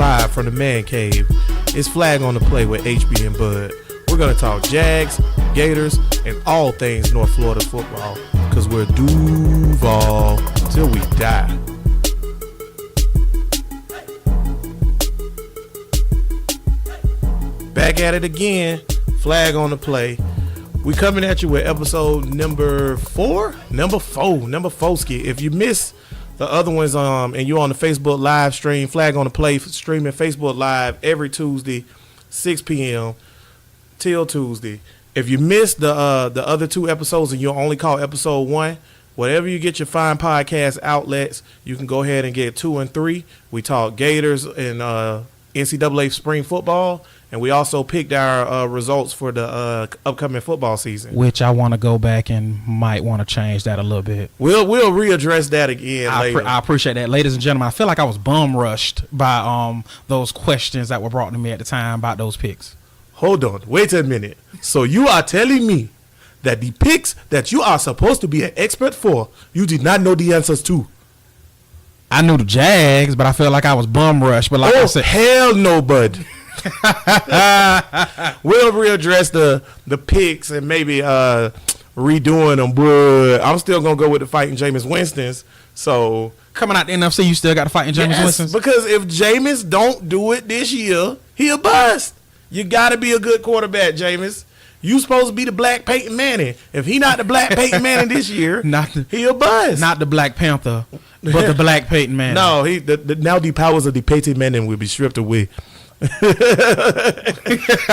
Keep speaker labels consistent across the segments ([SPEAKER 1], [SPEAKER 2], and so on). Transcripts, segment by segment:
[SPEAKER 1] live from the man cave. It's Flag on the Play with HB and Bud. We're going to talk Jags, Gators, and all things North Florida football, because we're Duval till we die. Back at it again, Flag on the Play. We coming at you with episode number 4. If you missed the other ones, and you're on the Facebook live stream, Flag on the Play streaming Facebook live every Tuesday, 6 p.m. till Tuesday. If you missed the other 2 episodes and you only call episode 1, whatever you get your fine podcast outlets, you can go ahead and get 2 and 3. We talk Gators and NCAA spring football. And we also picked our results for the upcoming football season,
[SPEAKER 2] which I want to go back and might want to change that a little bit.
[SPEAKER 1] We'll readdress that again later.
[SPEAKER 2] I appreciate that, ladies and gentlemen. I feel like I was bum rushed by those questions that were brought to me at the time about those picks.
[SPEAKER 1] Hold on, wait a minute. So you are telling me that the picks that you are supposed to be an expert for, you did not know the answers to?
[SPEAKER 2] I knew the Jags, but I feel like I was bum rushed. But like I said,
[SPEAKER 1] hell no, bud. We'll readdress the picks and maybe redoing them, but I'm still gonna go with the fighting Jameis Winston's. So
[SPEAKER 2] coming out the NFC, you still got to fight in Jameis Winston's?
[SPEAKER 1] Because if Jameis don't do it this year, he'll bust. You gotta be a good quarterback, Jameis. You supposed to be the Black Peyton Manning. If he not the Black Peyton Manning this year, he'll bust.
[SPEAKER 2] Not the Black Panther, but the Black Peyton Manning.
[SPEAKER 1] No, now the powers of the Peyton Manning will be stripped away.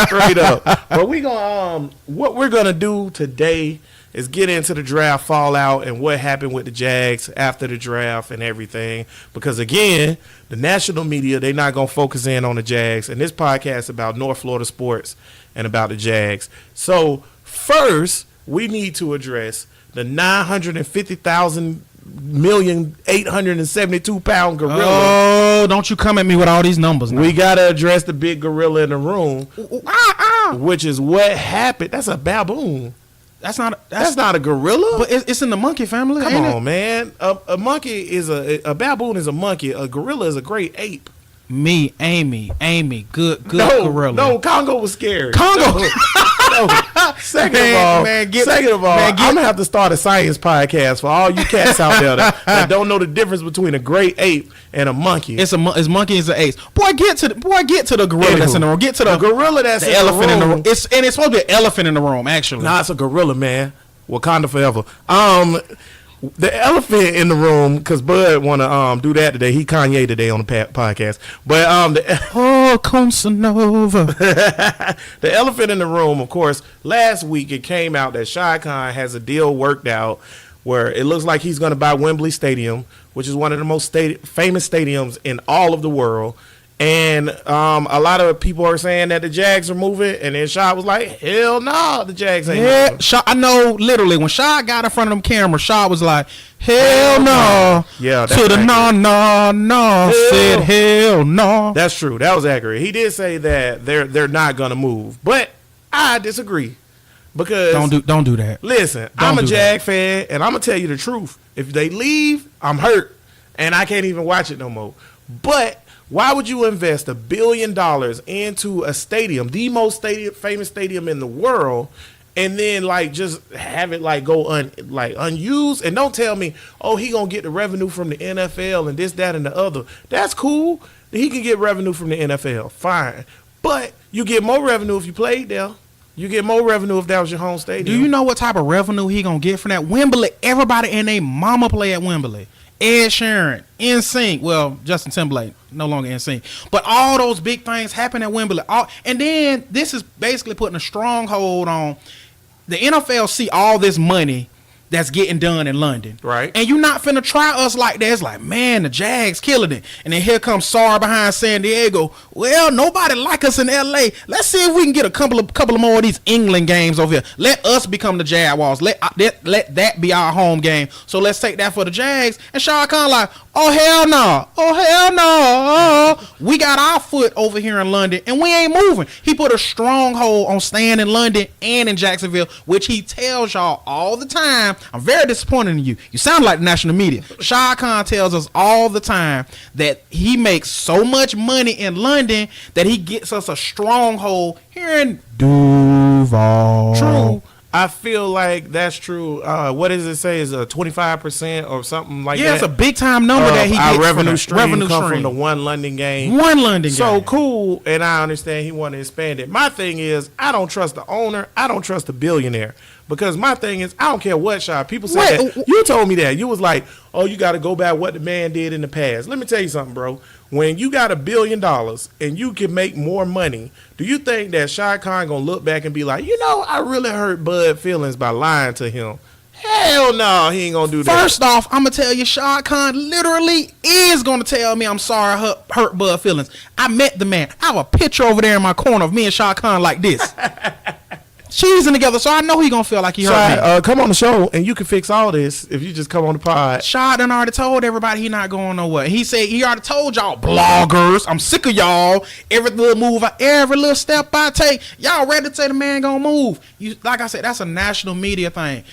[SPEAKER 1] Straight up. But we gonna what we're gonna do today is get into the draft fallout and what happened with the Jags after the draft and everything. Because again, the national media, they're not gonna focus in on the Jags, and this podcast is about North Florida sports and about the Jags. So first, we need to address the 950,000,872 gorilla.
[SPEAKER 2] Oh, don't you come at me with all these numbers now.
[SPEAKER 1] We got to address the big gorilla in the room, which is what happened. That's a baboon. That's not a gorilla.
[SPEAKER 2] But it's in the monkey family.
[SPEAKER 1] Come on, man. A monkey is a baboon is a monkey. A gorilla is a great ape.
[SPEAKER 2] Me, Amy, good gorilla.
[SPEAKER 1] No, Congo was scared.
[SPEAKER 2] Congo.
[SPEAKER 1] No. Second of all, I'm gonna have to start a science podcast for all you cats out there that don't know the difference between a great ape and a monkey.
[SPEAKER 2] It's monkey is an ape. Boy, get to the gorilla that's in the room. Get to the
[SPEAKER 1] gorilla that's
[SPEAKER 2] the elephant in the room. It's supposed to be an elephant in the room, actually.
[SPEAKER 1] Nah, it's a gorilla, man. Wakanda forever. The elephant in the room, because Bud want to do that today. He Kanye today on the podcast. But
[SPEAKER 2] Consanova.
[SPEAKER 1] The elephant in the room, of course, last week it came out that Shad Khan has a deal worked out where it looks like he's going to buy Wembley Stadium, which is one of the most famous stadiums in all of the world. And a lot of people are saying that the Jags are moving, and then Shad was like, hell no, the Jags ain't moving.
[SPEAKER 2] I know, literally, when Shad got in front of them cameras, Shad was like, hell no.
[SPEAKER 1] Yeah,
[SPEAKER 2] to the no, said hell no.
[SPEAKER 1] That's true. That was accurate. He did say that they're not going to move, but I disagree. Because
[SPEAKER 2] don't do that.
[SPEAKER 1] Listen, I'm a Jag fan, and I'm going to tell you the truth. If they leave, I'm hurt, and I can't even watch it no more. But why would you invest $1 billion into a stadium, the most famous stadium in the world, and then just have it go unused? And don't tell me, oh, he gonna get the revenue from the NFL and this, that, and the other. That's cool. He can get revenue from the NFL, fine. But you get more revenue if you played there. You get more revenue if that was your home stadium.
[SPEAKER 2] Do you know what type of revenue he gonna get from that? Wembley, everybody and their mama play at Wembley. Ed Sheeran, NSYNC, well, Justin Timberlake, no longer NSYNC. But all those big things happen at Wembley. And then this is basically putting a stronghold on the NFL. See all this money that's getting done in London.
[SPEAKER 1] Right.
[SPEAKER 2] And you're not finna try us like that. It's like, man, the Jags killing it. And then here comes Sar behind San Diego. Well, nobody like us in LA. Let's see if we can get a couple of more of these England games over here. Let us become the Jaguars. Let that be our home game. So let's take that for the Jags. And Shad Khan like, oh, hell no. Oh, hell no. We got our foot over here in London, and we ain't moving. He put a stronghold on staying in London and in Jacksonville, which he tells y'all all the time I'm very disappointed in you. You sound like the national media. Shad Khan tells us all the time that he makes so much money in London that he gets us a stronghold here in Duval.
[SPEAKER 1] True. I feel like that's true. What does it say? Is a 25% or something like that?
[SPEAKER 2] Yeah, it's a big time number that he
[SPEAKER 1] our
[SPEAKER 2] gets
[SPEAKER 1] revenue
[SPEAKER 2] from
[SPEAKER 1] stream come from the one London game.
[SPEAKER 2] One London
[SPEAKER 1] So
[SPEAKER 2] game.
[SPEAKER 1] cool, and I understand he want to expand it. My thing is, I don't trust the owner. I don't trust the billionaire. Because my thing is, I don't care what shot. People say that. You told me that. You was like, oh, you got to go back what the man did in the past. Let me tell you something, bro. When you got $1 billion and you can make more money, do you think that Shad Khan going to look back and be like, I really hurt Bud feelings by lying to him? Hell no, he ain't going to do that.
[SPEAKER 2] First off, I'm going to tell you, Shad Khan literally is going to tell me I'm sorry I hurt Bud feelings. I met the man. I have a picture over there in my corner of me and Shad Khan like this. Cheesing together, so I know he gonna feel like he hurt me.
[SPEAKER 1] Come on the show and you can fix all this if you just come on the pod.
[SPEAKER 2] Shad done already told everybody he not going nowhere. He said he already told y'all bloggers, I'm sick of y'all. Every little move, every little step I take, y'all ready to say the man gonna move. Like I said, that's a national media thing.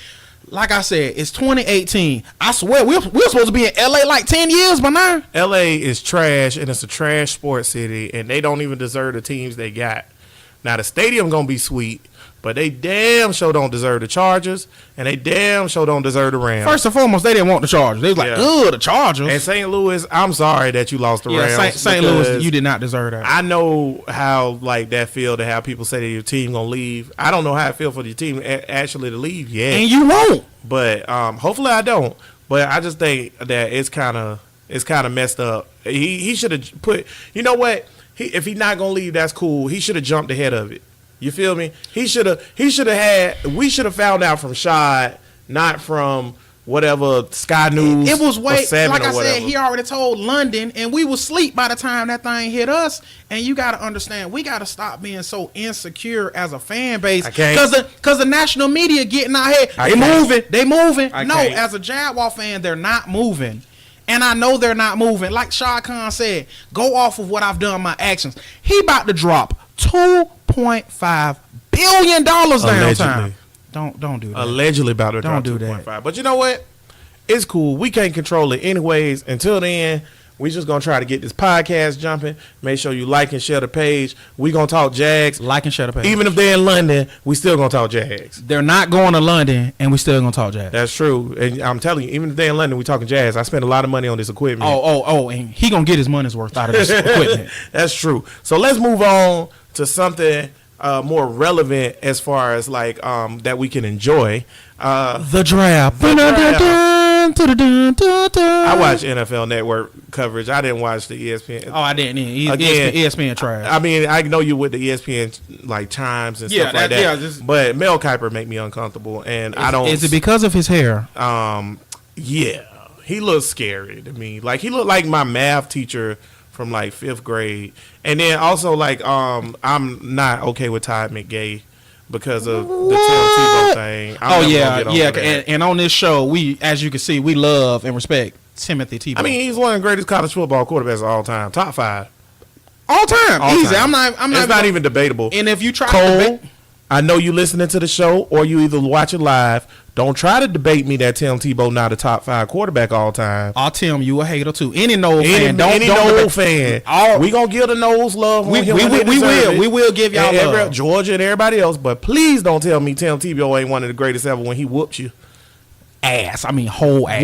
[SPEAKER 2] Like I said, it's 2018. I swear we're supposed to be in LA like 10 years by now.
[SPEAKER 1] LA is trash and it's a trash sports city and they don't even deserve the teams they got. Now the stadium gonna be sweet. But they damn sure don't deserve the Chargers, and they damn sure don't deserve the Rams.
[SPEAKER 2] First and foremost, they didn't want the Chargers. They was like, ugh, the Chargers.
[SPEAKER 1] And St. Louis, I'm sorry that you lost the Rams.
[SPEAKER 2] St. Louis, you did not deserve that.
[SPEAKER 1] I know how like that feel to have people say that your team gonna leave. I don't know how it feel for your team actually to leave yet.
[SPEAKER 2] And you won't.
[SPEAKER 1] But hopefully I don't. But I just think that it's kind of messed up. He should have put. You know what? If he's not gonna leave, that's cool. He should have jumped ahead of it. You feel me? We should have found out from Shad, not from whatever Sky News.
[SPEAKER 2] It was way, like I
[SPEAKER 1] said,
[SPEAKER 2] he already told London, and we was asleep by the time that thing hit us. And you got to understand, we got to stop being so insecure as a fan base. Because the national media getting out here, they moving. No, as a Jaguar fan, they're not moving. And I know they're not moving. Like Shad Khan said, go off of what I've done, my actions. He about to drop $2.5 billion downtown. Don't do that.
[SPEAKER 1] Allegedly about to drop 2.5. But you know what? It's cool. We can't control it anyways. Until then, we just going to try to get this podcast jumping. Make sure you like and share the page. We going to talk Jags.
[SPEAKER 2] Like and share the page.
[SPEAKER 1] Even if they're in London, we still going to talk Jags.
[SPEAKER 2] They're not going to London, and we still going to talk Jags.
[SPEAKER 1] That's true. And I'm telling you, even if they're in London, we talking Jags. I spent a lot of money on this equipment.
[SPEAKER 2] And he going to get his money's worth out of this equipment.
[SPEAKER 1] That's true. So let's move on to something more relevant as far as like that we can enjoy.
[SPEAKER 2] The draft.
[SPEAKER 1] I watch NFL Network coverage. I didn't watch the ESPN.
[SPEAKER 2] Oh, I didn't. ESPN trash.
[SPEAKER 1] I mean, I know you with the ESPN like chimes and stuff like that. Yeah, but Mel Kiper make me uncomfortable, and I don't.
[SPEAKER 2] Is it because of his hair?
[SPEAKER 1] Yeah, he looks scary to me. Like he looked like my math teacher from like 5th grade, and then also like I'm not okay with Todd McGay. Because of the Tim Tebow thing.
[SPEAKER 2] And on this show, we, as you can see, we love and respect Timothy Tebow.
[SPEAKER 1] I mean, he's one of the greatest college football quarterbacks of all time. Top 5.
[SPEAKER 2] All time. Easy.
[SPEAKER 1] I'm not even debatable.
[SPEAKER 2] And if you try
[SPEAKER 1] Cole,
[SPEAKER 2] to debate,
[SPEAKER 1] I know you listening to the show or you either watch it live. Don't try to debate me that Tim Tebow not a top 5 quarterback all time.
[SPEAKER 2] I'll tell him you a hater too. Any Noles fan.
[SPEAKER 1] Any Noles fan. We gonna give the Noles love.
[SPEAKER 2] We will give y'all love.
[SPEAKER 1] Georgia and everybody else. But please don't tell me Tim Tebow ain't one of the greatest ever when he whooped you.
[SPEAKER 2] Ass. I mean whole ass.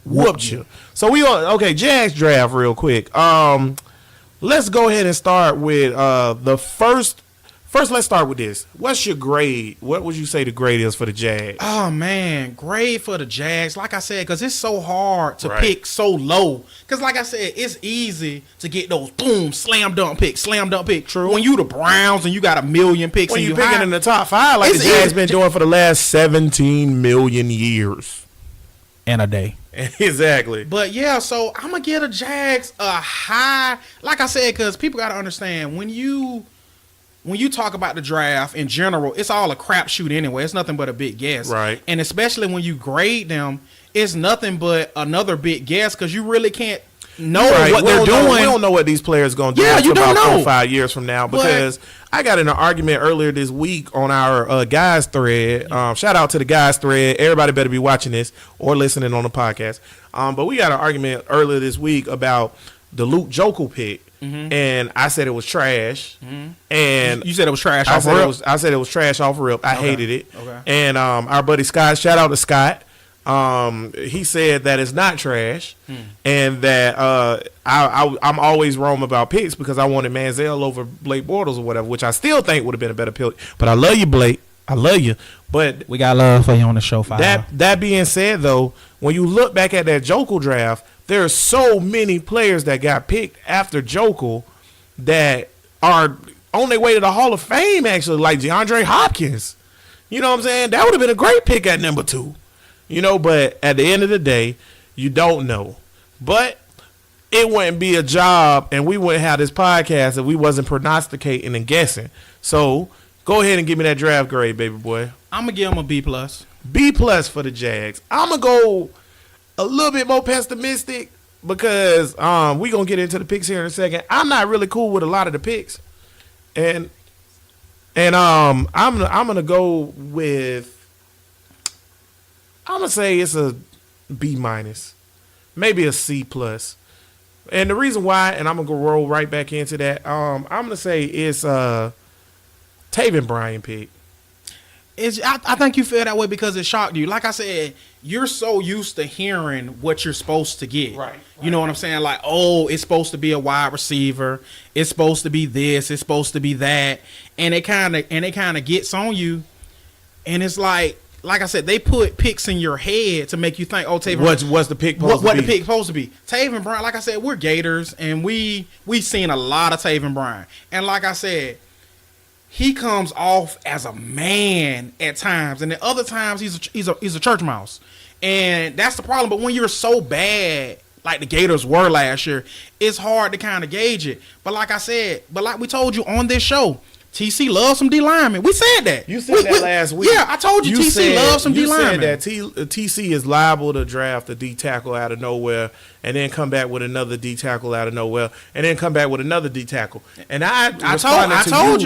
[SPEAKER 1] Whooped you. So we on Jags draft real quick. Let's go ahead and start with the first. First, let's start with this. What's your grade? What would you say the grade is for the Jags?
[SPEAKER 2] Oh, man. Grade for the Jags. Like I said, because it's so hard to pick so low. Because like I said, it's easy to get those, boom, slam dunk pick.
[SPEAKER 1] True.
[SPEAKER 2] When you the Browns and you got 1 million picks.
[SPEAKER 1] When you picking in the top 5 like the Jags been doing for the last 17 million years.
[SPEAKER 2] And a day.
[SPEAKER 1] Exactly.
[SPEAKER 2] But yeah, so I'm going to give the Jags a high. Like I said, because people got to understand, when you talk about the draft in general, it's all a crapshoot anyway. It's nothing but a big guess.
[SPEAKER 1] Right.
[SPEAKER 2] And especially when you grade them, it's nothing but another big guess because you really can't. know
[SPEAKER 1] Right.
[SPEAKER 2] what
[SPEAKER 1] We
[SPEAKER 2] they're
[SPEAKER 1] don't know-
[SPEAKER 2] doing.
[SPEAKER 1] we don't know what these players going to do
[SPEAKER 2] Yeah, you
[SPEAKER 1] until
[SPEAKER 2] don't
[SPEAKER 1] about 4
[SPEAKER 2] know.
[SPEAKER 1] or 5 years from now, because I got in an argument earlier this week on our guys thread. Shout out to the guys thread. Everybody better be watching this or listening on the podcast. But we got an argument earlier this week about the Luke Jokel pick. And I said it was trash. And
[SPEAKER 2] You said it was trash
[SPEAKER 1] I
[SPEAKER 2] off
[SPEAKER 1] said,
[SPEAKER 2] rip?
[SPEAKER 1] I said it was trash off rip. I hated it.
[SPEAKER 2] Okay.
[SPEAKER 1] And our buddy Scott, shout out to Scott. He said that it's not trash, and that I'm always wrong about picks because I wanted Manziel over Blake Bortles or whatever, which I still think would have been a better pick. But I love you, Blake. I love you. But
[SPEAKER 2] We got love for you on the show, Fire.
[SPEAKER 1] that being said, though, when you look back at that Jokel draft, there are so many players that got picked after Jokel that are on their way to the Hall of Fame, actually, like DeAndre Hopkins. You know what I'm saying? That would have been a great pick at number 2. You know, but at the end of the day, you don't know. But it wouldn't be a job, and we wouldn't have this podcast if we wasn't prognosticating and guessing. So go ahead and give me that draft grade, baby boy.
[SPEAKER 2] I'm gonna give him a B+.
[SPEAKER 1] B+ for the Jags. I'm going to go a little bit more pessimistic because we going to get into the picks here in a second. I'm not really cool with a lot of the picks. And I'm going to go with, I'm going to say it's a B-, maybe a C+. And the reason why, and I'm going to go roll right back into that, I'm going to say it's Taven Bryan pick.
[SPEAKER 2] I think you feel that way because it shocked you. Like I said, you're so used to hearing what you're supposed to get.
[SPEAKER 1] Right.
[SPEAKER 2] You know what I'm saying? Like, oh, it's supposed to be a wide receiver. It's supposed to be this. It's supposed to be that. And it kind of gets on you. And it's like I said, they put picks in your head to make you think, oh, Taven.
[SPEAKER 1] What's the pick supposed to
[SPEAKER 2] what
[SPEAKER 1] be?
[SPEAKER 2] the pick supposed to be? Taven Bryan. Like I said, we're Gators, and we seen a lot of Taven Bryan. And like I said, he comes off as a man at times, and at other times he's a church mouse, and that's the problem. But when you're so bad, like the Gators were last year, it's hard to kind of gauge it. But like I said, like we told you on this show, TC loves some D linemen. We said that.
[SPEAKER 1] You said that last week.
[SPEAKER 2] Yeah, I told you TC loves some D linemen.
[SPEAKER 1] You said that TC is liable to draft a D tackle out of nowhere, and then come back with another D tackle out of nowhere, and then come back with another D tackle. And I told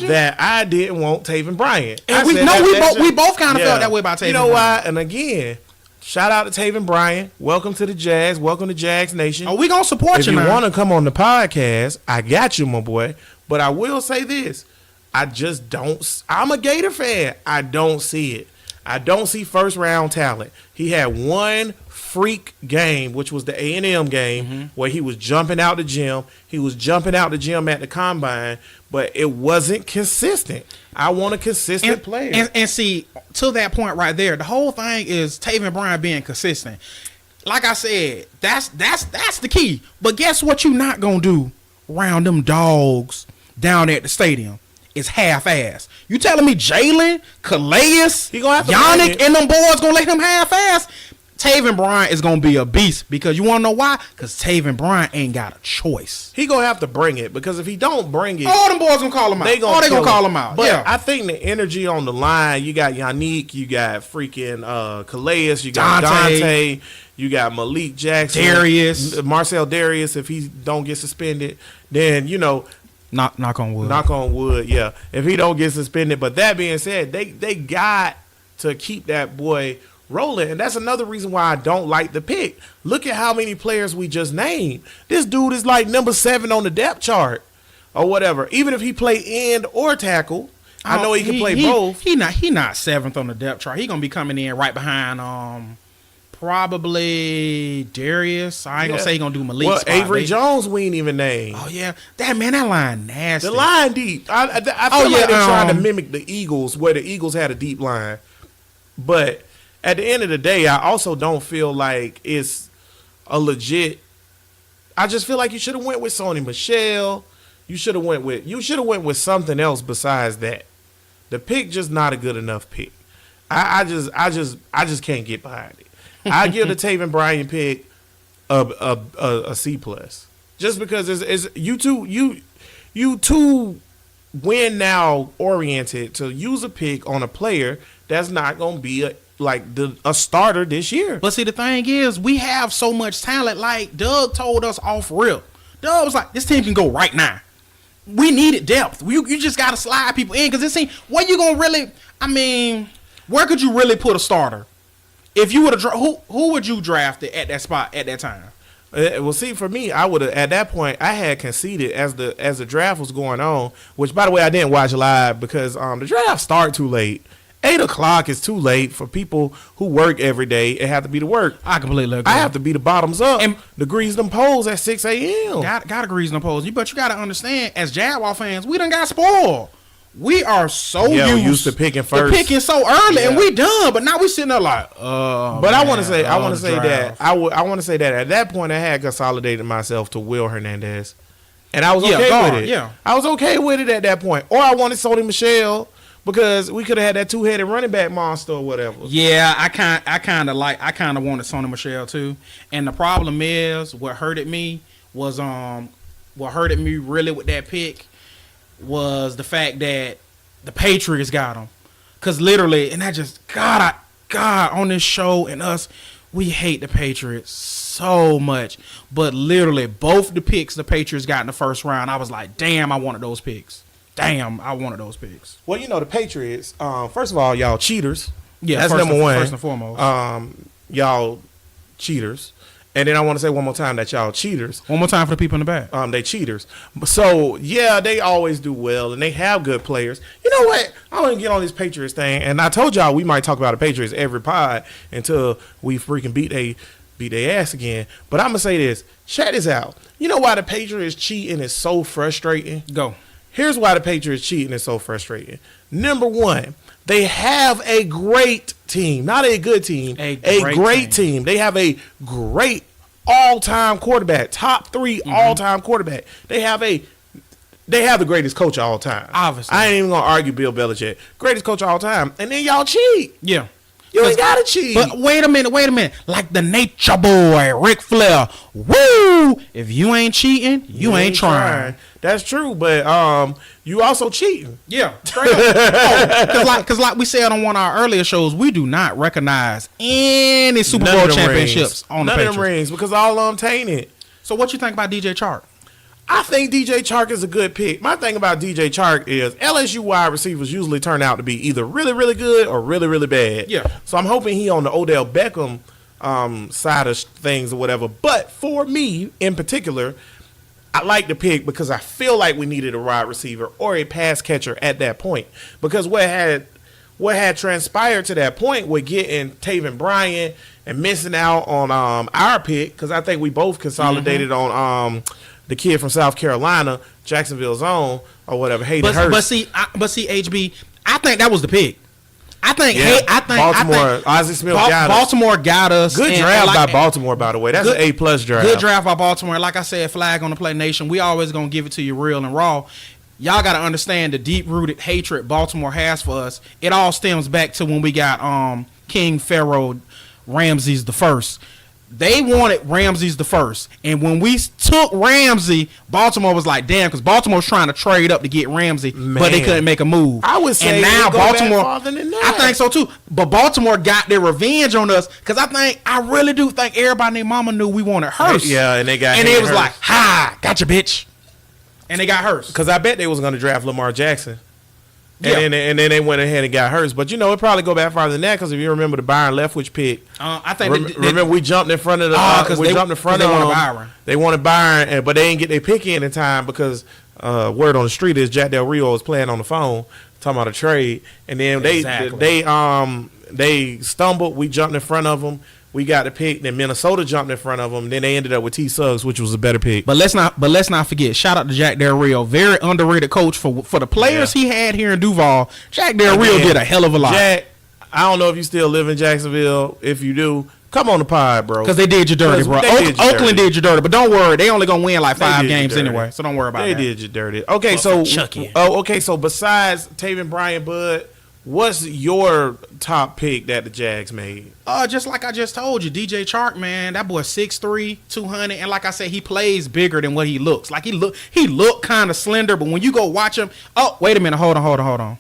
[SPEAKER 1] you that I didn't want Taven Bryan.
[SPEAKER 2] And we both kind of felt that way about Taven.
[SPEAKER 1] You know why? And again, shout out to Taven Bryan. Welcome to the Jags. Welcome to Jags Nation.
[SPEAKER 2] Oh, we gonna support you now.
[SPEAKER 1] If you want to come on the podcast, I got you, my boy. But I will say this. I just don't. I'm a Gator fan. I don't see it. I don't see first round talent. He had one freak game, which was the A&M game, where he was jumping out the gym. He was jumping out the gym at the combine, but it wasn't consistent. I want a consistent player.
[SPEAKER 2] And see, to that point right there, the whole thing is Taven Bryan being consistent. Like I said, that's the key. But guess what you not gonna do around them dogs down at the stadium? Is half-ass. You telling me Jalen, Calais, Yannick, and them boys gonna let him half-ass? Taven Bryan is gonna be a beast because you wanna know why? Because Taven Bryan ain't got a choice.
[SPEAKER 1] He gonna have to bring it because if he don't bring it,
[SPEAKER 2] all them boys gonna call him out. They gonna call him out.
[SPEAKER 1] But
[SPEAKER 2] yeah.
[SPEAKER 1] I think the energy on the line, you got Yannick, you got freaking Calais, you got Dante, you got Malik Jackson,
[SPEAKER 2] Darius,
[SPEAKER 1] Marcel Darius. If he don't get suspended, then you know.
[SPEAKER 2] Knock on wood.
[SPEAKER 1] Knock on wood, yeah. If he don't get suspended. But that being said, they got to keep that boy rolling. And that's another reason why I don't like the pick. Look at how many players we just named. This dude is like number 7 on the depth chart or whatever. Even if he play end or tackle, I know he can play both.
[SPEAKER 2] He not 7th on the depth chart. He going to be coming in right behind probably Darius. I ain't gonna say he gonna do Malik's spot.
[SPEAKER 1] Avery Jones we ain't even named.
[SPEAKER 2] Oh yeah, that line nasty.
[SPEAKER 1] The line deep. I feel like they're trying to mimic the Eagles, where the Eagles had a deep line. But at the end of the day, I also don't feel like it's a legit. I just feel like you should have went with Sony Michel. You should have went with something else besides that. The pick just not a good enough pick. I just can't get behind it. I give the Taven Bryan pick a C+, just because it's you too win now oriented to use a pick on a player that's not gonna be a starter this year.
[SPEAKER 2] But see, the thing is, we have so much talent. Like Doug told us off rip. Doug was like, this team can go right now. We needed depth. You just got to slide people in because it seems where you gonna really. I mean, where could you really put a starter? If you would have who would you draft at that spot at that time?
[SPEAKER 1] Well, see, for me, I would have at that point I had conceded as the draft was going on. Which, by the way, I didn't watch live because the draft started too late. 8 o'clock is too late for people who work every day and have to be to work.
[SPEAKER 2] I completely agree.
[SPEAKER 1] I have to be the bottoms up and the grease them poles at 6 a.m.
[SPEAKER 2] Got to grease them poles. But you got to understand, as Jaguar fans, we done got spoiled. We are so
[SPEAKER 1] used to picking first,
[SPEAKER 2] picking so early, and we done. But now we sitting there like, but
[SPEAKER 1] man, I want to say that at that point I had consolidated myself to Will Hernandez, and I was okay with it. Yeah, I was okay with it at that point. Or I wanted Sony Michel. Because we could have had that two-headed running back monster or whatever.
[SPEAKER 2] Yeah, I kind of wanted Sony Michel too. And the problem is, what hurted me really with that pick was the fact that the Patriots got him. Cause literally, and I just God on this show and us, we hate the Patriots so much. But literally, both the picks the Patriots got in the first round, I was like, damn, I wanted those picks. Well,
[SPEAKER 1] the Patriots, first of all, y'all cheaters.
[SPEAKER 2] Yeah,
[SPEAKER 1] that's number one.
[SPEAKER 2] First and foremost.
[SPEAKER 1] Y'all cheaters. And then I want to say one more time that y'all cheaters.
[SPEAKER 2] One more time for the people in the back.
[SPEAKER 1] They cheaters. So, yeah, they always do well, and they have good players. You know what? I want to get on this Patriots thing, and I told y'all we might talk about the Patriots every pod until we freaking beat their ass again. But I'm going to say this. Check this out. You know why the Patriots cheating is so frustrating?
[SPEAKER 2] Go.
[SPEAKER 1] Here's why the Patriots cheating is so frustrating. Number one, they have a great team. Not a good team. A great team. They have a great all-time quarterback. Top 3 all-time quarterback. They have the greatest coach of all time.
[SPEAKER 2] Obviously.
[SPEAKER 1] I ain't even going to argue Bill Belichick. Greatest coach of all time. And then y'all cheat.
[SPEAKER 2] Yeah.
[SPEAKER 1] You ain't got to cheat.
[SPEAKER 2] But wait a minute. Like the Nature Boy, Ric Flair. Woo! If you ain't cheating, you ain't trying.
[SPEAKER 1] That's true, but you also cheating.
[SPEAKER 2] Yeah, straight up. Because like we said on one of our earlier shows, we do not recognize any Super Bowl championships on the Patriots.
[SPEAKER 1] None of them rings because all of them tainted.
[SPEAKER 2] So what you think about DJ Chark?
[SPEAKER 1] I think DJ Chark is a good pick. My thing about DJ Chark is LSU wide receivers usually turn out to be either really, really good or really, really bad.
[SPEAKER 2] Yeah.
[SPEAKER 1] So I'm hoping he on the Odell Beckham side of things or whatever. But for me in particular, I like the pick because I feel like we needed a wide receiver or a pass catcher at that point. Because what had transpired to that point with getting Taven Bryan and missing out on our pick, because I think we both consolidated on the kid from South Carolina, Jacksonville's own, or whatever, Hayden Hurst.
[SPEAKER 2] But see, HB, I think that was the pick.
[SPEAKER 1] Baltimore, Ozzie Smith got us.
[SPEAKER 2] Baltimore got us.
[SPEAKER 1] Good draft by Baltimore, by the way. That's an A+ draft.
[SPEAKER 2] Good draft by Baltimore. Like I said, flag on the play nation. We always going to give it to you real and raw. Y'all got to understand the deep-rooted hatred Baltimore has for us. It all stems back to when we got King Pharaoh Ramses the First. They wanted Ramses the First, and when we took Ramsey, Baltimore was like, "Damn," because Baltimore was trying to trade up to get Ramsey, but they couldn't make a move.
[SPEAKER 1] I would say,
[SPEAKER 2] and now Baltimore,
[SPEAKER 1] farther than that.
[SPEAKER 2] I think so too. But Baltimore got their revenge on us because I really do think everybody and their mama knew we wanted Hurst.
[SPEAKER 1] Yeah, and they got,
[SPEAKER 2] and it was like, "Ha, gotcha, bitch," and they got Hurst
[SPEAKER 1] because I bet they was going to draft Lamar Jackson. And then they went ahead and got hers. But, it probably go back farther than that because if you remember the Byron Leftwich pick.
[SPEAKER 2] I think
[SPEAKER 1] remember we jumped in front of the we jumped in front of them.
[SPEAKER 2] Byron.
[SPEAKER 1] They wanted Byron, but they didn't get their pick in time because word on the street is Jack Del Rio was playing on the phone talking about a trade. And then they stumbled. We jumped in front of them. We got the pick. Then Minnesota jumped in front of them. Then they ended up with T. Suggs, which was a better pick.
[SPEAKER 2] But let's not forget. Shout out to Jack Del Rio, very underrated coach for the players he had here in Duval. Jack Del Rio did a hell of a lot.
[SPEAKER 1] Jack, I don't know if you still live in Jacksonville. If you do, come on the pod, bro.
[SPEAKER 2] Because they did you dirty, bro. Oakland did you dirty, but don't worry, they only gonna win like 5 games anyway. So don't worry about that.
[SPEAKER 1] They did you dirty. Okay, so besides Taven Bryan, Bud, what's your top pick that the Jags made?
[SPEAKER 2] Just like I just told you, DJ Chark, man, that boy 6'3", 200, and like I said, he plays bigger than what he looks. Like he look kind of slender, but when you go watch him, oh wait a minute, hold on.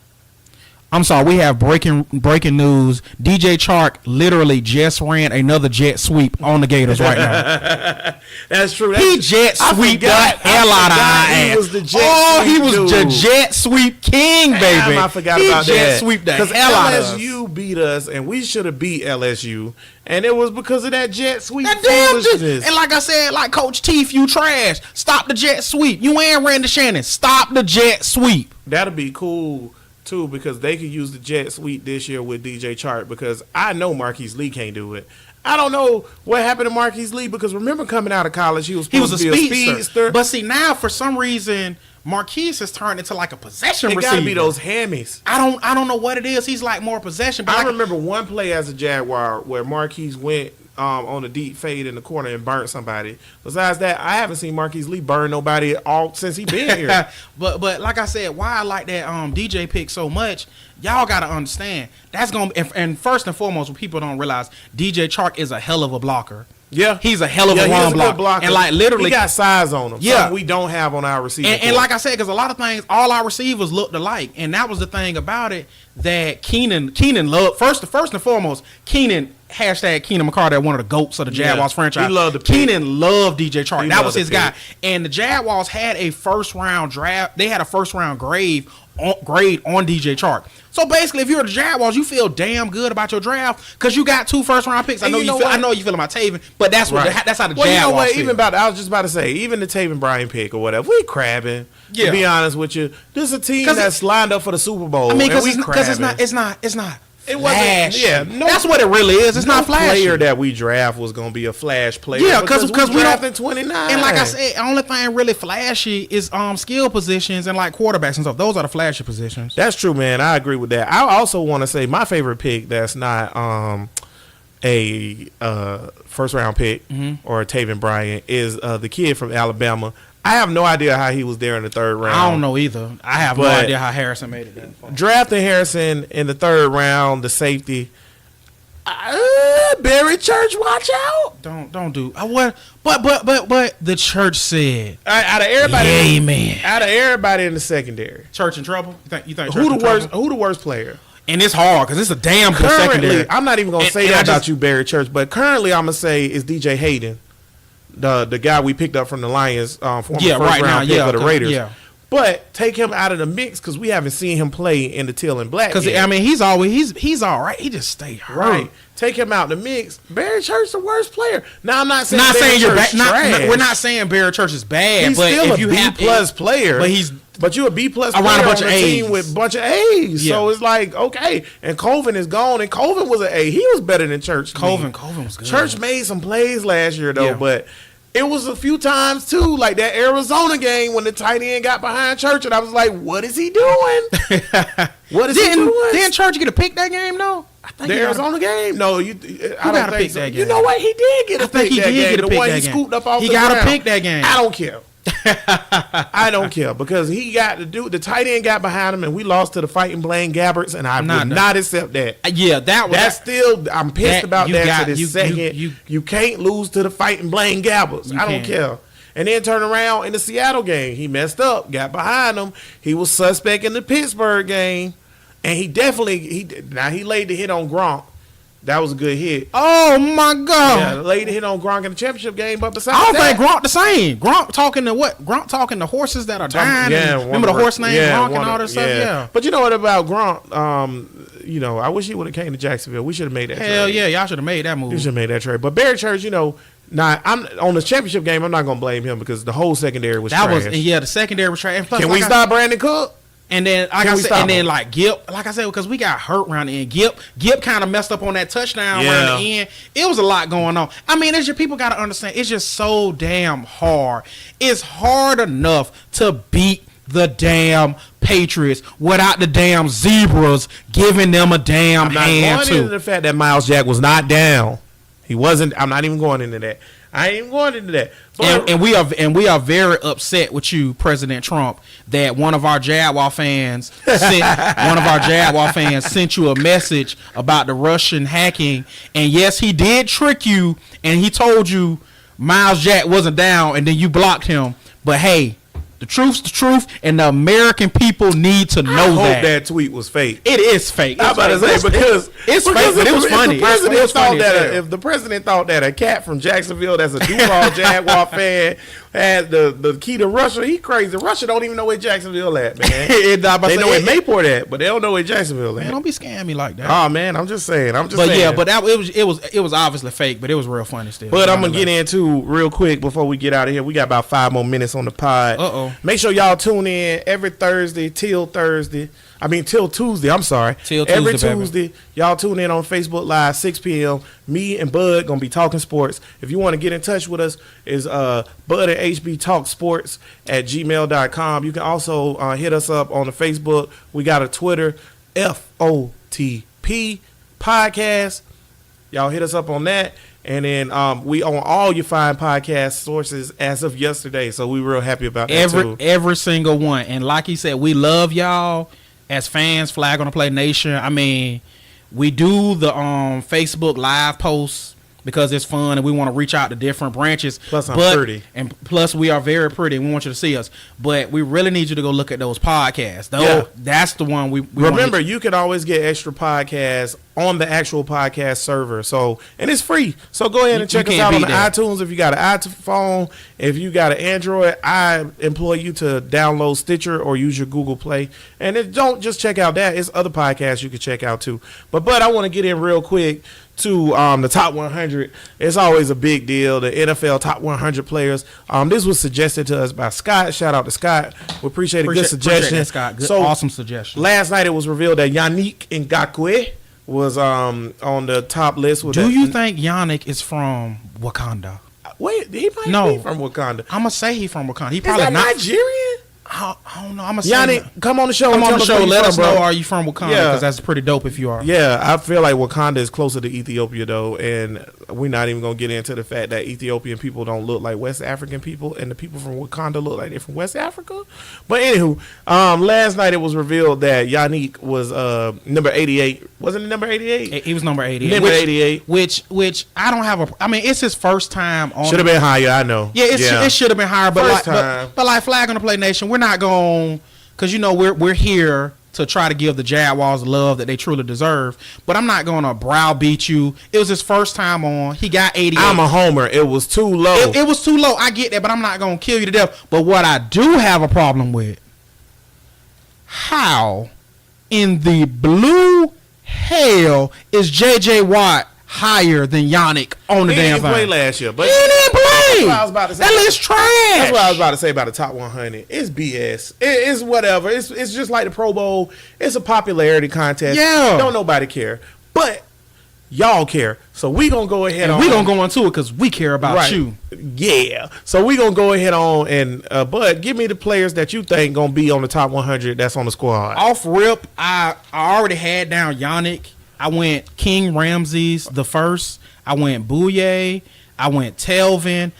[SPEAKER 2] I'm sorry, we have breaking news. DJ Chark literally just ran another jet sweep on the Gators right now.
[SPEAKER 1] That's true.
[SPEAKER 2] He jet sweep the hell out of our ass.
[SPEAKER 1] He was the jet
[SPEAKER 2] he was the jet sweep king, baby.
[SPEAKER 1] Damn, I forgot about
[SPEAKER 2] he
[SPEAKER 1] that.
[SPEAKER 2] jet sweep the hell out of us.
[SPEAKER 1] LSU beat us, and we should have beat LSU, and it was because of that jet sweep.
[SPEAKER 2] That damn
[SPEAKER 1] foolishness.
[SPEAKER 2] and like I said, like Coach Teeth, you trash. Stop the jet sweep. You ain't Randy Shannon. Stop the jet sweep.
[SPEAKER 1] That'll be cool too, because they could use the jet sweep this year with DJ Chark, because I know Marquise Lee can't do it. I don't know what happened to Marquise Lee, because remember coming out of college, he was supposed to be a speedster.
[SPEAKER 2] But see, now for some reason, Marquise has turned into like a possession receiver.
[SPEAKER 1] It gotta be those hammies.
[SPEAKER 2] I don't know what it is. He's like more possession. But
[SPEAKER 1] I remember one play as a Jaguar where Marquise went on a deep fade in the corner and burnt somebody. Besides that, I haven't seen Marquise Lee burn nobody all since he been here.
[SPEAKER 2] but like I said, why I like that DJ pick so much, y'all gotta understand. That's gonna and first and foremost, what people don't realize, DJ Chark is a hell of a blocker.
[SPEAKER 1] Yeah,
[SPEAKER 2] he's a hell of a run blocker. And like literally,
[SPEAKER 1] he got size on him.
[SPEAKER 2] Yeah,
[SPEAKER 1] we don't have on our receivers.
[SPEAKER 2] And like I said, because a lot of things, all our receivers looked alike, and that was the thing about it that Keenan loved. First and foremost, Keenan McCarter, one of the goats of the Jaguars franchise.
[SPEAKER 1] He loved the
[SPEAKER 2] Keenan loved DJ Chark. That was his guy. And the Jaguars had a first round draft. They had a first round grade on DJ Chark. So basically, if you're the Jaguars, you feel damn good about your draft because you got 2 first round picks. I know you feel about Taven, but that's what that's how the Jaguars
[SPEAKER 1] you know what?
[SPEAKER 2] feel.
[SPEAKER 1] Even about I was just about to say, even the Taven Bryan pick or whatever, we crabbing. Yeah. To be honest with you, this is a team that's lined up for the Super Bowl.
[SPEAKER 2] I mean, because it's not. It wasn't.
[SPEAKER 1] Yeah,
[SPEAKER 2] that's what it really is. It's not flashy.
[SPEAKER 1] Player that we draft was going to be a flash player.
[SPEAKER 2] Yeah, because we
[SPEAKER 1] drafted 29.
[SPEAKER 2] And like I said, the only thing really flashy is skill positions and like quarterbacks and stuff. Those are the flashy positions.
[SPEAKER 1] That's true, man. I agree with that. I also want to say my favorite pick that's not a first round pick or a Taven Bryan is the kid from Alabama. I have no idea how he was there in the third round.
[SPEAKER 2] I don't know either. I have no idea how Harrison made it that far.
[SPEAKER 1] Drafting Harrison in the third round, the safety. Barry Church, watch out!
[SPEAKER 2] Don't do. But the church said
[SPEAKER 1] out of everybody,
[SPEAKER 2] amen.
[SPEAKER 1] Out of everybody in the secondary,
[SPEAKER 2] Church in trouble. You think
[SPEAKER 1] who the worst player?
[SPEAKER 2] And it's hard because it's a damn good secondary.
[SPEAKER 1] I'm not even gonna say that about you, Barry Church. But currently, I'm gonna say is DJ Hayden. The guy we picked up from the Lions, former first round pick of the Raiders. Yeah. But take him out of the mix because we haven't seen him play in the teal and black.
[SPEAKER 2] Because I mean, he's all right. He just stayed hurt. Right.
[SPEAKER 1] Take him out the mix. Barry Church the worst player. Now I'm not saying
[SPEAKER 2] you're bad. We're not saying Barry Church is bad.
[SPEAKER 1] He's
[SPEAKER 2] but
[SPEAKER 1] still
[SPEAKER 2] if
[SPEAKER 1] a B+ player. But you're a B+ player
[SPEAKER 2] around a bunch
[SPEAKER 1] on
[SPEAKER 2] of
[SPEAKER 1] a
[SPEAKER 2] A's.
[SPEAKER 1] team with a bunch of A's. Yeah. So it's like, okay. And Colvin is gone. And Colvin was an A. He was better than Church.
[SPEAKER 2] Colvin was good.
[SPEAKER 1] Church made some plays last year though, but it was a few times too, like that Arizona game when the tight end got behind Church, and I was like, "What is he doing? What is he doing?"
[SPEAKER 2] Didn't Church get a pick that game? No,
[SPEAKER 1] I think the Arizona game. No, I don't think so.
[SPEAKER 2] That game.
[SPEAKER 1] You know what? He did get a pick that game. The one he scooped up off the ground.
[SPEAKER 2] He got a pick that game.
[SPEAKER 1] I don't care. I don't care because he got to do the tight end got behind him and we lost to the Fighting Blaine Gabberts and I would not accept that.
[SPEAKER 2] Yeah, that's
[SPEAKER 1] still I'm pissed about that to this second. You can't lose to the Fighting Blaine Gabberts. I don't care. And then turn around in the Seattle game, he messed up, got behind him. He was suspect in the Pittsburgh game, and he laid the hit on Gronk. That was a good hit.
[SPEAKER 2] Oh my God!
[SPEAKER 1] Yeah, laid a hit on Gronk in the championship game. But besides,
[SPEAKER 2] I don't think Gronk the same. Gronk talking to what? Gronk talking to horses that are dying. Yeah, remember the horse name Gronk and all that stuff. Yeah.
[SPEAKER 1] But you know what about Gronk? I wish he would have came to Jacksonville. We should have made that.
[SPEAKER 2] Hell
[SPEAKER 1] trade.
[SPEAKER 2] Yeah, y'all should have made that move.
[SPEAKER 1] You should have made that trade. But Barry Church, I'm on the championship game. I'm not gonna blame him because the whole secondary was trash.
[SPEAKER 2] The secondary was trash.
[SPEAKER 1] Can we stop Brandon Cook?
[SPEAKER 2] And then, like Gip, like I said, because we got hurt around the end. Gip kind of messed up on that touchdown around the end. It was a lot going on. I mean, people got to understand, it's just so damn hard. It's hard enough to beat the damn Patriots without the damn Zebras giving them a damn hand too.
[SPEAKER 1] I'm not going into the fact that Miles Jack was not down. He wasn't. I'm not even going into that. I ain't even going into that.
[SPEAKER 2] And we are very upset with you, President Trump, that one of our Jaguar fans sent you a message about the Russian hacking. And yes, he did trick you, and he told you Miles Jack wasn't down, and then you blocked him. But hey, The truth's the truth, and the American people need to know
[SPEAKER 1] I hope
[SPEAKER 2] that.
[SPEAKER 1] that tweet was fake.
[SPEAKER 2] It is fake.
[SPEAKER 1] I'm about to say because
[SPEAKER 2] it's fake, but it was funny.
[SPEAKER 1] If the president thought that a cat from Jacksonville that's a Duval Jaguar fan had the key to Russia, he crazy. Russia don't even know where Jacksonville at, man. They know where Mayport at, but they don't know where Jacksonville at.
[SPEAKER 2] Man, don't be scamming me like that.
[SPEAKER 1] Oh man, I'm just saying.
[SPEAKER 2] Yeah, but it was obviously fake, but it was real funny still.
[SPEAKER 1] But I'm gonna get into real quick before we get out of here. We got about 5 more minutes on the pod. Make sure y'all tune in every Thursday till Tuesday. I'm sorry. Every Tuesday, y'all tune in on Facebook Live, 6 p.m. Me and Bud gonna be talking sports. If you want to get in touch with us, is Bud and HB Talk Sports at gmail.com. You can also hit us up on the Facebook. We got a Twitter, FOTP Podcast. Y'all hit us up on that. And then we on all your fine podcast sources as of yesterday. So we real happy about that too.
[SPEAKER 2] Every single one. And like he said, we love y'all as fans, Flag on the Play Nation. I mean, we do the Facebook live posts because it's fun and we want to reach out to different branches.
[SPEAKER 1] Plus I'm pretty.
[SPEAKER 2] And plus we are very pretty and we want you to see us. But we really need you to go look at those podcasts. That's the one we
[SPEAKER 1] remember, you can always get extra podcasts on the actual podcast server. So, and it's free. So go ahead and check us out on the iTunes. If you got an iPhone, if you got an Android, I implore you to download Stitcher or use your Google Play. And don't just check out that. It's other podcasts you can check out too. But I want to get in real quick to the top 100. It's always a big deal. The NFL top 100 players. This was suggested to us by Scott. Shout out to Scott. We appreciate a good suggestion.
[SPEAKER 2] That, Scott. Good, awesome suggestion.
[SPEAKER 1] Last night it was revealed that Yannick Ngakoue was on the top list.
[SPEAKER 2] Do you think Yannick is from Wakanda?
[SPEAKER 1] Wait, he might be from Wakanda.
[SPEAKER 2] I'm gonna say he's from Wakanda. He
[SPEAKER 1] Is
[SPEAKER 2] probably
[SPEAKER 1] that
[SPEAKER 2] not
[SPEAKER 1] Nigerian?
[SPEAKER 2] I don't know. I'm gonna say
[SPEAKER 1] Yannick, come on the show.
[SPEAKER 2] Let us know. Are you from Wakanda? Because that's pretty dope if you are.
[SPEAKER 1] Yeah, I feel like Wakanda is closer to Ethiopia though, and we're not even gonna get into the fact that Ethiopian people don't look like West African people, and the people from Wakanda look like they're from West Africa. But anywho, last night it was revealed that Yannick was number 88. Wasn't it number 88?
[SPEAKER 2] He was number 88.
[SPEAKER 1] Number 88.
[SPEAKER 2] Which I don't have I mean, it's his first time on.
[SPEAKER 1] Should have been higher. I know.
[SPEAKER 2] Yeah, it should have been higher. But
[SPEAKER 1] but
[SPEAKER 2] like Flag on the Play Nation, we're not going, because we're here to try to give the Jaguars the love that they truly deserve. But I'm not going to browbeat you. It was his first time on. He got 88.
[SPEAKER 1] I'm a homer. It was too low.
[SPEAKER 2] It was too low. I get that, but I'm not going to kill you to death. But what I do have a problem with, how in the blue hell is J.J. Watt higher than Yannick on the damn thing?
[SPEAKER 1] He didn't play last year. But
[SPEAKER 2] he didn't play.
[SPEAKER 1] That's what I was about to say.
[SPEAKER 2] That list trash.
[SPEAKER 1] That's what I was about to say about the top 100. It's BS. It's whatever. It's just like the Pro Bowl. It's a popularity contest.
[SPEAKER 2] Yeah.
[SPEAKER 1] Don't nobody care. But y'all care. So we going to go ahead
[SPEAKER 2] and we going to go into it because we care about you.
[SPEAKER 1] Yeah. So we going to go ahead on and, Bud, give me the players that you think going to be on the top 100 that's on the squad.
[SPEAKER 2] Off rip, I already had down Yannick. I went King Ramses the first. I went Bouye. I went Telvin.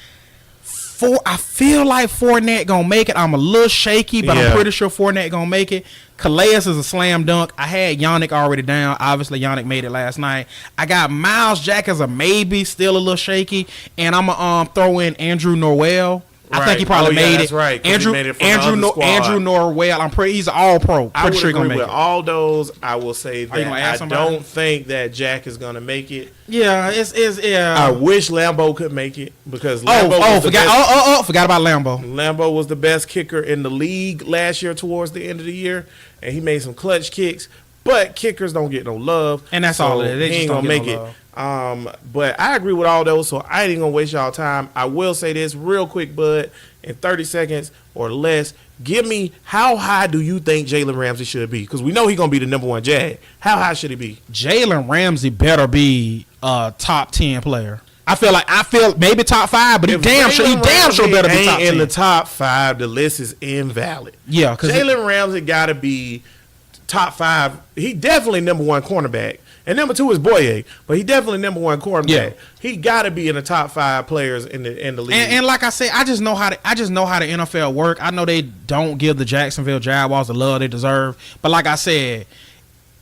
[SPEAKER 2] I feel like Fournette gonna make it. I'm a little shaky, but I'm pretty sure Fournette gonna make it. Calais is a slam dunk. I had Yannick already down. Obviously, Yannick made it last night. I got Miles Jack as a maybe, still a little shaky, and I'm gonna throw in Andrew Norwell. I think he probably made it.
[SPEAKER 1] That's right.
[SPEAKER 2] Andrew Norwell. He's an all pro.
[SPEAKER 1] I would agree with all those. I will say that I don't think that Jack is gonna make it.
[SPEAKER 2] Yeah, yeah.
[SPEAKER 1] I wish Lambeau could make it because
[SPEAKER 2] forgot about Lambeau.
[SPEAKER 1] Lambeau was the best kicker in the league last year towards the end of the year, and he made some clutch kicks. But kickers don't get no love,
[SPEAKER 2] and that's all it is.
[SPEAKER 1] He ain't gonna make it. But I agree with all those, so I ain't gonna waste y'all time. I will say this real quick, Bud, in 30 seconds or less. Give me, how high do you think Jalen Ramsey should be? Because we know he's gonna be the number one Jag. How high should he be?
[SPEAKER 2] Jalen Ramsey better be a top 10 player. I feel maybe top 5, but he damn sure better be top 10.
[SPEAKER 1] In the top 5, the list is invalid.
[SPEAKER 2] Yeah, because
[SPEAKER 1] Jalen Ramsey gotta be top 5. He definitely number 1 cornerback. And number 2 is Boye, but he definitely number 1 cornerback. Yeah. He got to be in the top 5 players in the league.
[SPEAKER 2] And like I said, I just know how the NFL work. I know they don't give the Jacksonville Jaguars the love they deserve, but like I said,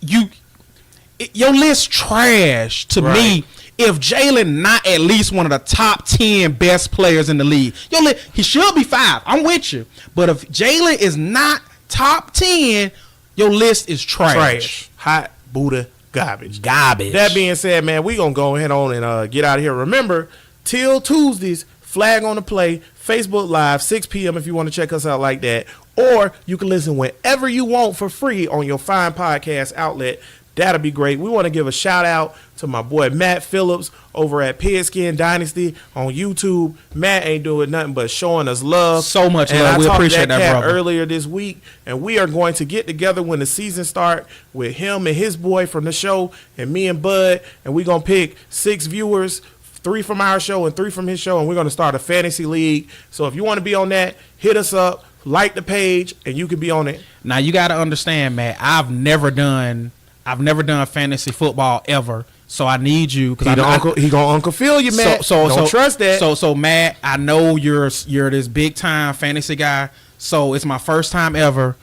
[SPEAKER 2] your list trash to me. if Jalen not at least one of the top 10 best players in the league, he should be 5. I'm with you. But if Jalen is not top 10, your list is trash.
[SPEAKER 1] Hot Buddha garbage.
[SPEAKER 2] Garbage.
[SPEAKER 1] That being said, man, we going to go ahead on and get out of here. Remember, till Tuesdays, Flag on the Play, Facebook Live, 6 p.m. if you want to check us out like that. Or you can listen whenever you want for free on your fine podcast outlet. That'll be great. We want to give a shout out to my boy Matt Phillips over at Pigskin Dynasty on YouTube. Matt ain't doing nothing but showing us love.
[SPEAKER 2] So much
[SPEAKER 1] and
[SPEAKER 2] love. We appreciate that,
[SPEAKER 1] cat
[SPEAKER 2] brother.
[SPEAKER 1] earlier this week, and we are going to get together when the season start with him and his boy from the show and me and Bud, and we're going to pick 6 viewers, 3 from our show and 3 from his show, and we're going to start a fantasy league. So if you want to be on that, hit us up, like the page, and you can be on it.
[SPEAKER 2] Now you got to understand, Matt, I've never done fantasy football ever. So I need you because
[SPEAKER 1] he gonna Uncle Phil you, Matt. Don't trust that.
[SPEAKER 2] So Matt, I know you're this big time fantasy guy. So it's my first time ever.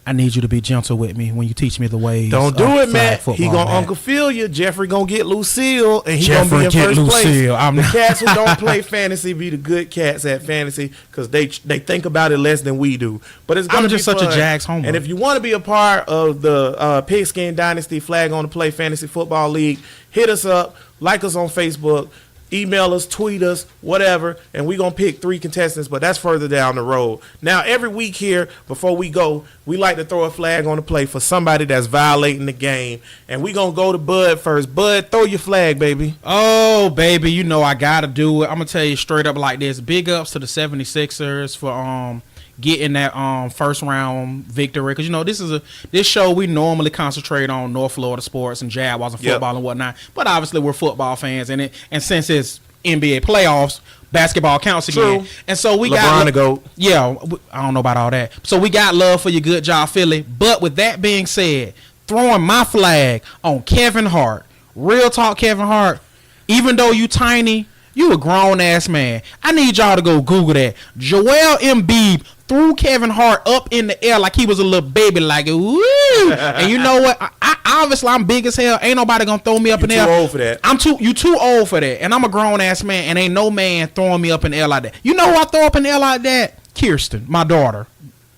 [SPEAKER 2] I need you to be gentle with me when you teach me the ways.
[SPEAKER 1] Don't do it, Matt.
[SPEAKER 2] Football,
[SPEAKER 1] he gonna
[SPEAKER 2] Matt.
[SPEAKER 1] Uncle Phil you. Jeffrey gonna get Lucille, and he
[SPEAKER 2] Jeffrey
[SPEAKER 1] gonna be in
[SPEAKER 2] get
[SPEAKER 1] first
[SPEAKER 2] Lucille.
[SPEAKER 1] place. The cats who don't play fantasy be the good cats at fantasy because they think about it less than we do. But it's gonna
[SPEAKER 2] I'm just
[SPEAKER 1] be
[SPEAKER 2] such
[SPEAKER 1] fun.
[SPEAKER 2] a Jags homer.
[SPEAKER 1] And if you want to be a part of the Pigskin Dynasty Flag on the Play Fantasy Football League, hit us up, like us on Facebook. Email us, tweet us, whatever, and we're going to pick 3 contestants, but that's further down the road. Now, every week here, before we go, we like to throw a flag on the play for somebody that's violating the game, and we're going to go to Bud first. Bud, throw your flag, baby.
[SPEAKER 2] Oh, baby, you know I got to do it. I'm going to tell you straight up like this. Big ups to the 76ers for getting that first round victory, because you know this show we normally concentrate on North Florida sports and Jaguars and football and whatnot, but obviously we're football fans and since it's NBA playoffs, basketball counts again.
[SPEAKER 1] True.
[SPEAKER 2] And so we
[SPEAKER 1] LeBron
[SPEAKER 2] got
[SPEAKER 1] to go.
[SPEAKER 2] Yeah, I don't know about all that. So we got love for your good job, Philly. But with that being said, throwing my flag on Kevin Hart. Real talk, Kevin Hart. Even though you tiny, you a grown ass man. I need y'all to go Google that. Joel Embiid threw Kevin Hart up in the air like he was a little baby, like woo. And you know what? I obviously I'm big as hell. Ain't nobody gonna throw me up in the air.
[SPEAKER 1] You too old for that.
[SPEAKER 2] You too old for that. And I'm a grown ass man, and ain't no man throwing me up in the air like that. You know who I throw up in the air like that? Kirsten, my daughter.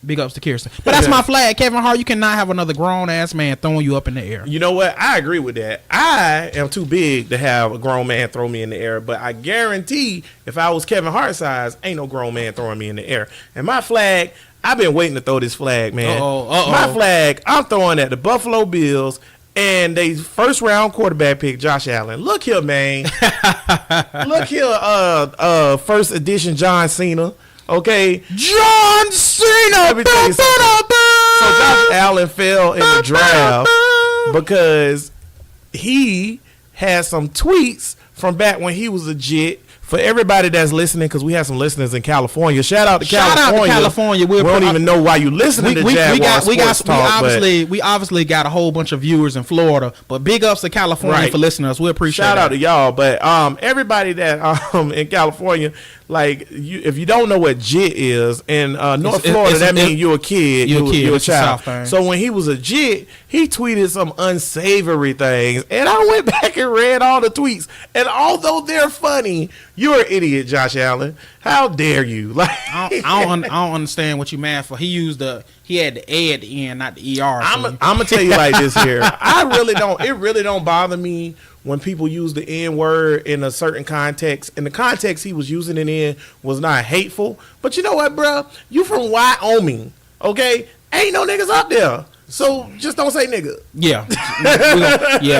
[SPEAKER 2] Big ups to Kirsten. But that's my flag, Kevin Hart. You cannot have another grown ass man throwing you up in the air.
[SPEAKER 1] You know what? I agree with that. I am too big to have a grown man throw me in the air, but I guarantee if I was Kevin Hart size, ain't no grown man throwing me in the air. And my flag, I've been waiting to throw this flag, man. My flag, I'm throwing at the Buffalo Bills and they first round quarterback pick Josh Allen. Look here, man. Look here, first edition John Cena. Okay,
[SPEAKER 2] John Cena.
[SPEAKER 1] Let me tell you something. So Josh Allen fell in the draft because he had some tweets from back when he was a Jet. For everybody that's listening, because we have some listeners in California. Shout out to California. We don't even know why you listening to Jaguar Sports Talk.
[SPEAKER 2] We obviously got a whole bunch of viewers in Florida, but big ups to California for listening to us. We appreciate it.
[SPEAKER 1] Shout out to y'all. But everybody that in California, like if you don't know what Jit is in North Florida, that means you're a kid. You're a child. So when he was a Jit, he tweeted some unsavory things, and I went back and read all the tweets. And although they're funny, you're an idiot, Josh Allen. How dare you? Like
[SPEAKER 2] I don't understand what you mad for. He had the A at the end, not the ER.
[SPEAKER 1] I'm gonna tell you like this here. It really don't bother me when people use the N word in a certain context. And the context he was using it in was not hateful. But you know what, bro? You from Wyoming, okay? Ain't no niggas up there. So just don't say nigga.
[SPEAKER 2] Yeah.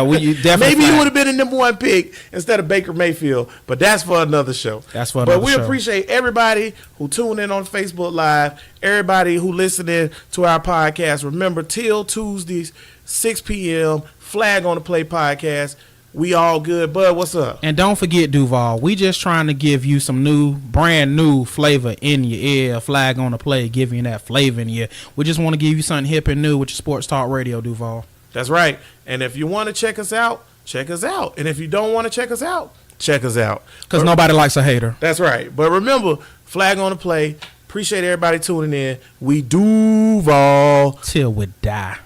[SPEAKER 2] We definitely.
[SPEAKER 1] Maybe you would have been the number 1 pick instead of Baker Mayfield, but that's for another show. But we appreciate everybody who tuned in on Facebook Live, everybody who listening to our podcast. Remember, till Tuesdays, 6 p.m., Flag on the Play podcast. We all good, bud. What's up?
[SPEAKER 2] And don't forget, Duval, we just trying to give you some brand new flavor in your ear. Flag on the Play, giving you that flavor in your ear. We just want to give you something hip and new with your Sports Talk Radio, Duval.
[SPEAKER 1] That's right. And if you want to check us out, check us out. And if you don't want to check us out, check us out.
[SPEAKER 2] Because nobody likes a hater.
[SPEAKER 1] That's right. But remember, Flag on the Play. Appreciate everybody tuning in. We Duval.
[SPEAKER 2] Till we die.